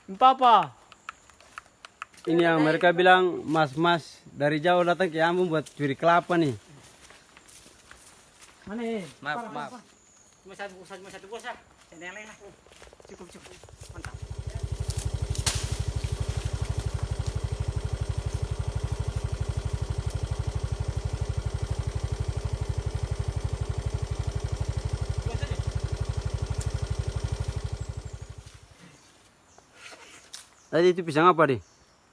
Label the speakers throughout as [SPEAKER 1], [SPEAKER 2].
[SPEAKER 1] Papa.
[SPEAKER 2] Ini yang mereka bilang mas-mas dari jauh datang ke Ambon buat curi kelapa nih.
[SPEAKER 1] Mana?
[SPEAKER 3] Maaf.
[SPEAKER 1] Cuma satu bos ya. Yang lain lah. Cukup. Mantap.
[SPEAKER 2] Tadi itu pisang apa nih?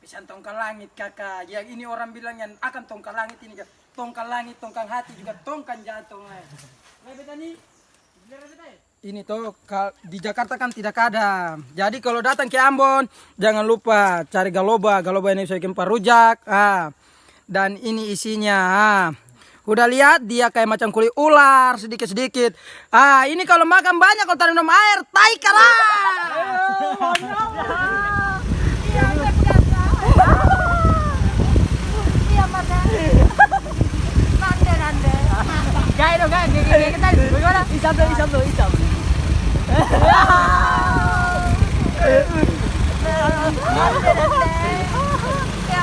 [SPEAKER 3] Pisang tongkang langit kakak. Yang ini orang bilang yang akan tongkang langit ini. Tongkang langit, tongkang hati juga tongkang jantung. Ini tuh di Jakarta kan tidak ada. Jadi kalau datang ke Ambon jangan lupa cari galoba. Galoba ini saya kempar rujak. Dan ini isinya. Udah lihat dia kayak macam kulit ular sedikit-sedikit. Ini kalau makan banyak kalau taruh minum air, tai kalah.
[SPEAKER 1] Gaya dong, gaya kita bagaimana? Isam.
[SPEAKER 4] Ya,